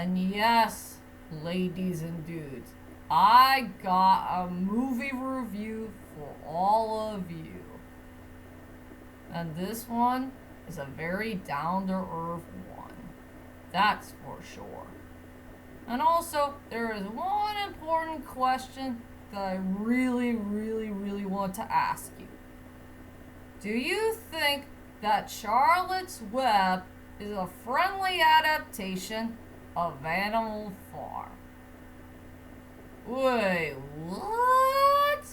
And yes, ladies and dudes, I got a movie review for all of you. And this one is a very down-to-earth one. That's for sure. And also, there is one important question that I really, really, really want to ask you. Do you think that Charlotte's Web is a friendly adaptation of Animal Farm? Wait, what?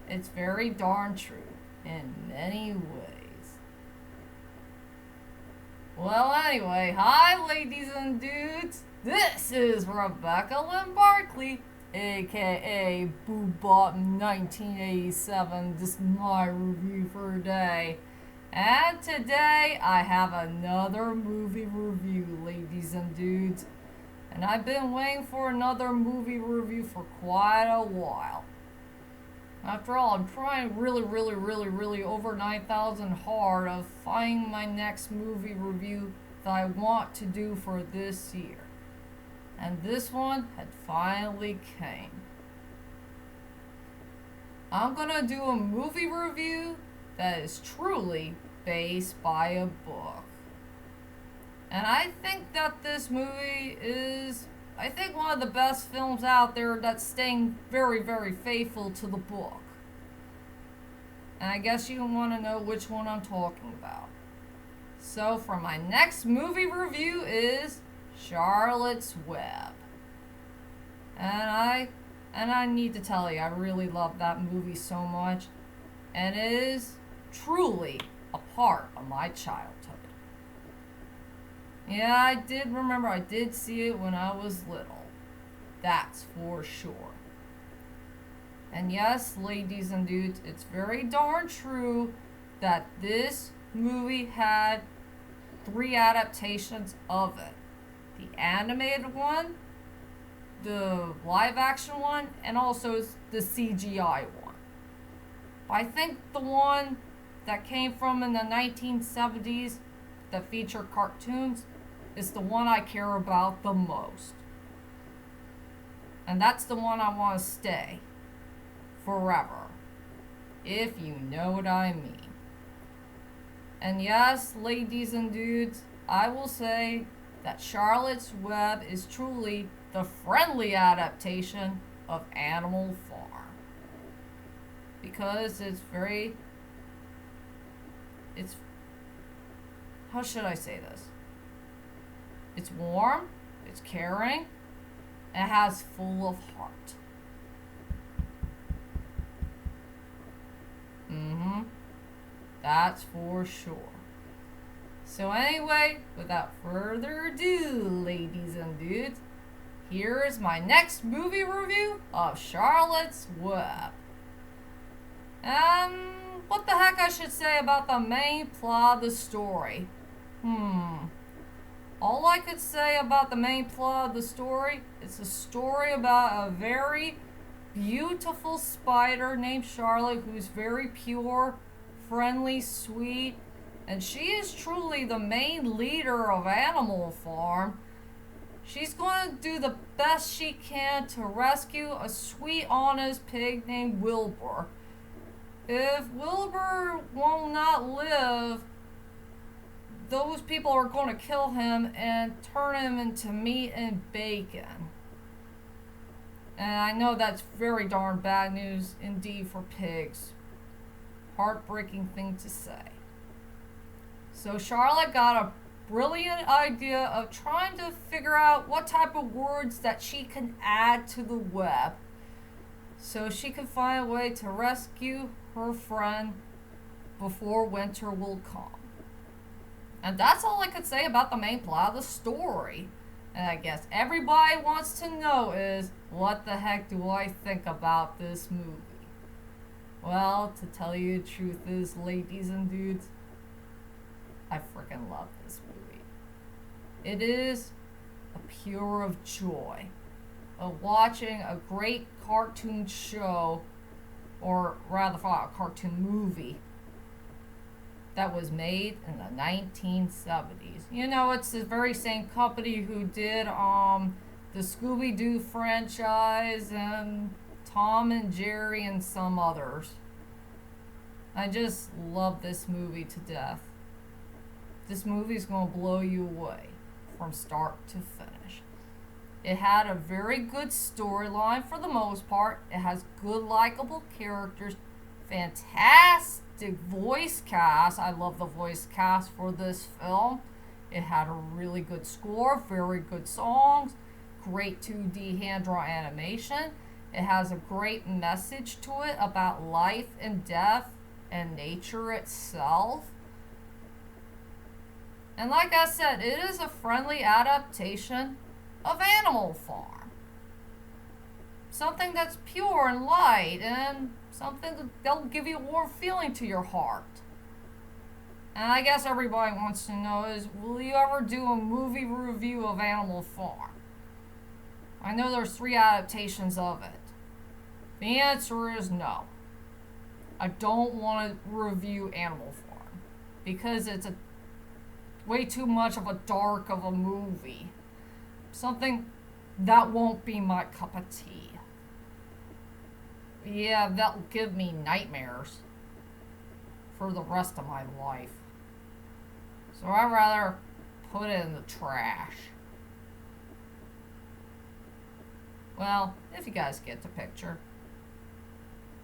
It's very darn true in many ways. Well, anyway, hi ladies and dudes. This is Rebecca Lynn Barkley, aka Boobop 1987. This is my review for today. And today I have another movie review, ladies and dudes. And I've been waiting for another movie review for quite a while. After all, I'm trying really over 9,000 hard of finding my next movie review that I want to do for this year. And this one had finally came. I'm gonna do a movie review that is truly based by a book. And I think that this movie is, one of the best films out there that's staying very faithful to the book. And I guess you want to know which one I'm talking about. So for my next movie review is Charlotte's Web. And I need to tell you, I really love that movie so much. And it is truly a part of my childhood. Yeah, I did see it when I was little. That's for sure. And yes, ladies and dudes, it's very darn true that this movie had 3 adaptations of it. The animated one, the live action one, and also the CGI one. But I think the one that came from in the 1970s that featured cartoons is the one I care about the most. And that's the one I want to stay forever, if you know what I mean. And yes, ladies and dudes, I will say that Charlotte's Web is truly the friendly adaptation of Animal Farm. Because it's how should I say this? It's warm, it's caring, and it has full of heart. That's for sure. So anyway, without further ado, ladies and dudes, here is my next movie review of Charlotte's Web. What the heck I should say about the main plot of the story? All I could say about the main plot of the story, it's a story about a very beautiful spider named Charlotte who's very pure, friendly, sweet, and she is truly the main leader of Animal Farm. She's going to do the best she can to rescue a sweet, honest pig named Wilbur. If Wilbur will not live, those people are going to kill him and turn him into meat and bacon. And I know that's very darn bad news indeed for pigs. Heartbreaking thing to say. So Charlotte got a brilliant idea of trying to figure out what type of words that she can add to the web so she can find a way to rescue her friend before winter will come. And that's all I could say about the main plot of the story. And I guess everybody wants to know is, what the heck do I think about this movie? Well, to tell you the truth is, ladies and dudes, I freaking love this movie. It is a pure of joy of watching a great cartoon show, or rather a cartoon movie, that was made in the 1970s. You know, it's the very same company who did the Scooby-Doo franchise and Tom and Jerry and some others. I just love this movie to death. This movie's going to blow you away from start to finish. It had a very good storyline for the most part. It has good, likable characters, fantastic voice cast. I love the voice cast for this film. It had a really good score, very good songs, great 2D hand-drawn animation. It has a great message to it about life and death and nature itself. And like I said, it is a friendly adaptation of Animal Farm. Something that's pure and light and something that'll give you a warm feeling to your heart. And I guess everybody wants to know is, will you ever do a movie review of Animal Farm? I know there's 3 adaptations of it. The answer is no. I don't want to review Animal Farm because it's way too much of a dark of a movie. Something that won't be my cup of tea. Yeah, that'll give me nightmares for the rest of my life. So I'd rather put it in the trash. Well, if you guys get the picture.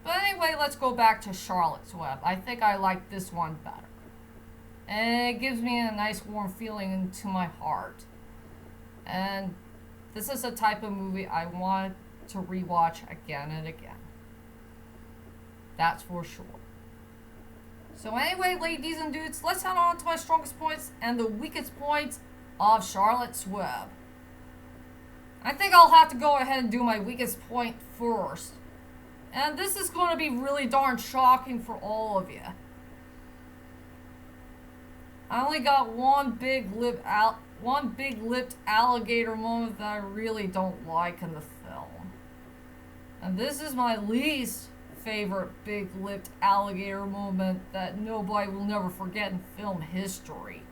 But anyway, let's go back to Charlotte's Web. I think I like this one better. And it gives me a nice warm feeling into my heart. And this is a type of movie I want to rewatch again and again. That's for sure. So anyway, ladies and dudes, let's head on to my strongest points and the weakest points of Charlotte's Web. I think I'll have to go ahead and do my weakest point first. And this is going to be really darn shocking for all of you. I only got one big-lipped alligator moment that I really don't like in the film. And this is my least favorite big-lipped alligator moment that nobody will never forget in film history.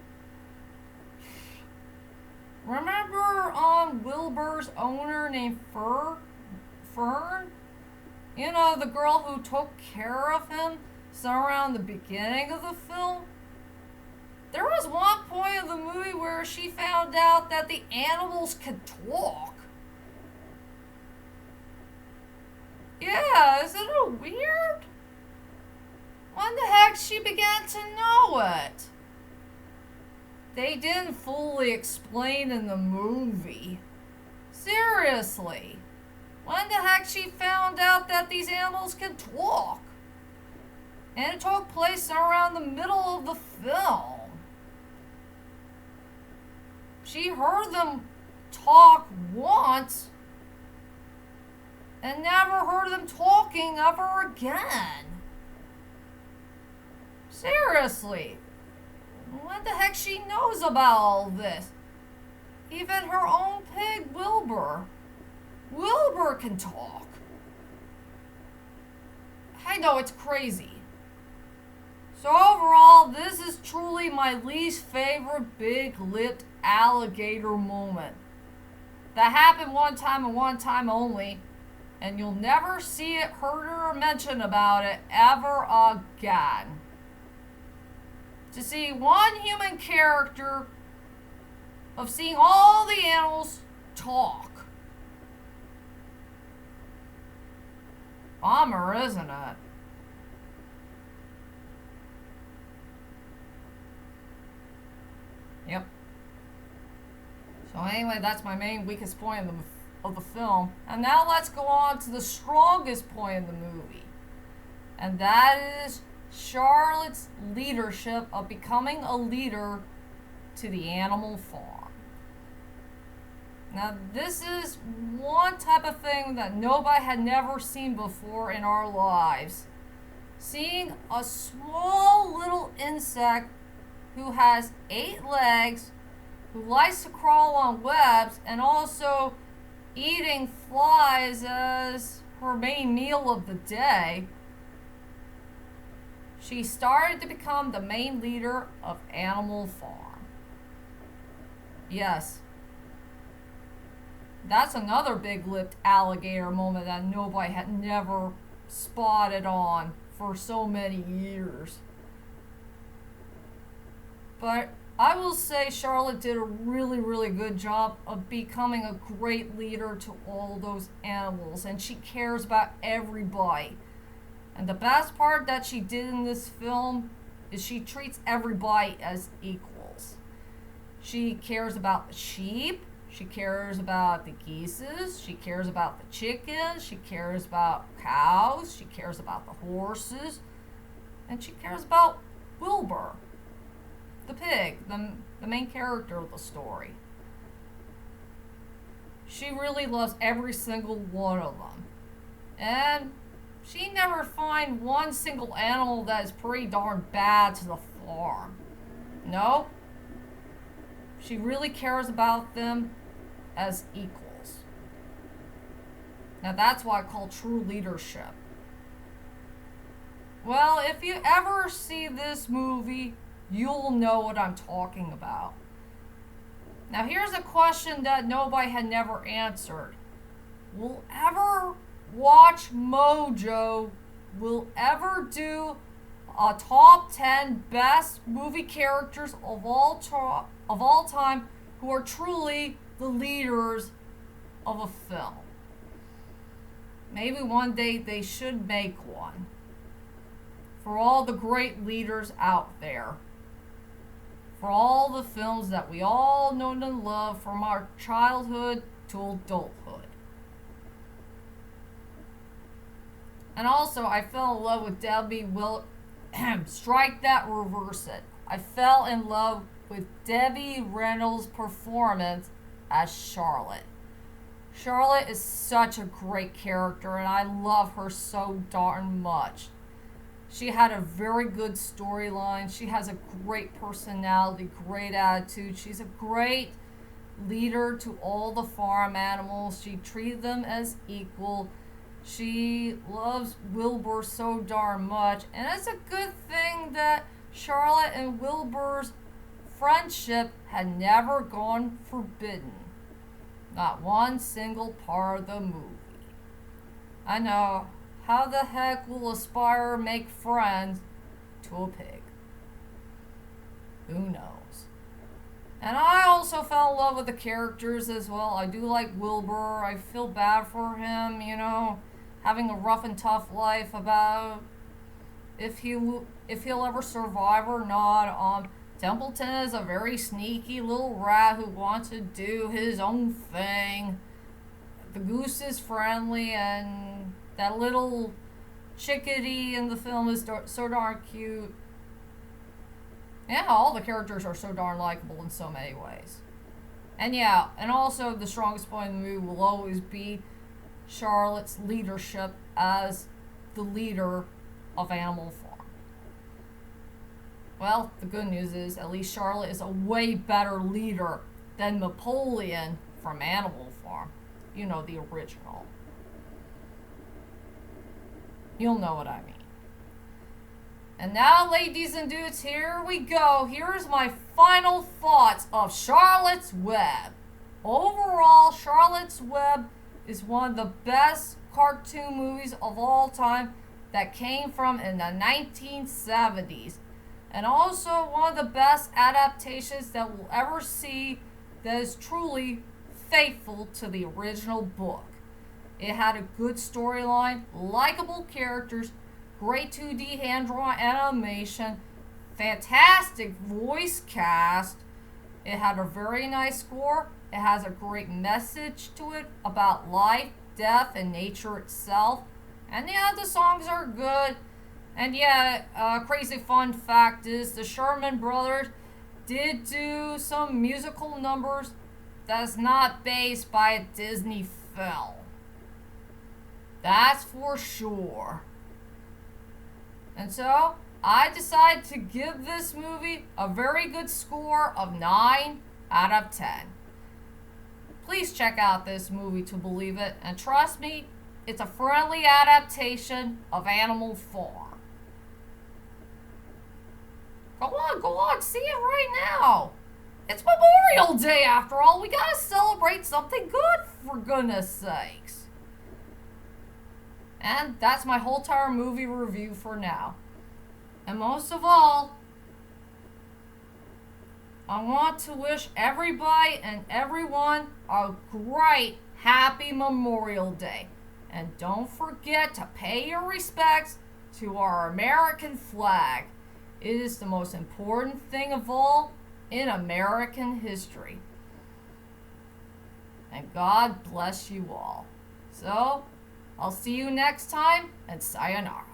Remember Wilbur's owner named Fern? You know, the girl who took care of him around the beginning of the film? There was one point in the movie where she found out that the animals could talk. Yeah, isn't it weird? When the heck she began to know it? They didn't fully explain in the movie. Seriously. When the heck she found out that these animals could talk? And it took place around the middle of the film. She heard them talk once and never heard them talking ever again. Seriously. What the heck she knows about all this? Even her own pig, Wilbur. Wilbur can talk. I know, it's crazy. So overall, this is truly my least favorite big-lipped alligator moment. That happened one time and one time only, and you'll never see it, heard or mention about it ever again. To see one human character of seeing all the animals talk. Bummer, isn't it? Yep. So anyway, that's my main weakest point of the film. And now let's go on to the strongest point in the movie. And that is Charlotte's leadership of becoming a leader to the animal farm. Now, this is one type of thing that nobody had never seen before in our lives. Seeing a small little insect who has 8 legs, who likes to crawl on webs, and also eating flies as her main meal of the day. she started to become the main leader of Animal Farm. Yes, that's another big-lipped alligator moment that nobody had never spotted on for so many years. But I will say Charlotte did a really, really good job of becoming a great leader to all those animals, and she cares about everybody. And the best part that she did in this film is she treats everybody as equals. She cares about the sheep, she cares about the geese, she cares about the chickens, she cares about cows, she cares about the horses, and she cares about Wilbur, the pig, the main character of the story. She really loves every single one of them. And she never finds one single animal that is pretty darn bad to the farm. No. She really cares about them as equals. Now that's what I call true leadership. Well, if you ever see this movie, you'll know what I'm talking about. Now here's a question that nobody had never answered. Will ever watch Mojo will ever do a top 10 best movie characters of all time who are truly the leaders of a film? Maybe one day they should make one for all the great leaders out there, for all the films that we all know and love from our childhood to adulthood. And also, I fell in love with Debbie strike that, reverse it. I fell in love with Debbie Reynolds' performance as Charlotte. Charlotte is such a great character, and I love her so darn much. She had a very good storyline. She has a great personality, great attitude. She's a great leader to all the farm animals. She treated them as equal. She loves Wilbur so darn much. And it's a good thing that Charlotte and Wilbur's friendship had never gone forbidden. Not one single part of the movie. I know. How the heck will a spider make friends to a pig? Who knows? And I also fell in love with the characters as well. I do like Wilbur. I feel bad for him, having a rough and tough life about if he'll ever survive or not. Templeton is a very sneaky little rat who wants to do his own thing. The goose is friendly, and that little chickadee in the film is so darn cute. Yeah, all the characters are so darn likable in so many ways. And yeah, and also the strongest point in the movie will always be Charlotte's leadership as the leader of Animal Farm. Well, the good news is at least Charlotte is a way better leader than Napoleon from Animal Farm. The original. You'll know what I mean. And now, ladies and dudes, here we go. Here's my final thoughts of Charlotte's Web. Overall, Charlotte's Web is one of the best cartoon movies of all time that came from in the 1970s. And also one of the best adaptations that we'll ever see that is truly faithful to the original book. It had a good storyline, likable characters, great 2D hand-drawn animation, fantastic voice cast. It had a very nice score. It has a great message to it about life, death, and nature itself. And yeah, the songs are good. And yeah, crazy fun fact is the Sherman Brothers did do some musical numbers that's not based by a Disney film. That's for sure. And so, I decided to give this movie a very good score of 9 out of 10. Please check out this movie to believe it, and trust me, it's a friendly adaptation of Animal Farm. Go on, see it right now. It's Memorial Day after all. We gotta celebrate something good, for goodness sakes. And that's my whole entire movie review for now. And most of all, I want to wish everybody and everyone a great, happy Memorial Day. And don't forget to pay your respects to our American flag. It is the most important thing of all in American history. And God bless you all. So, I'll see you next time, and sayonara.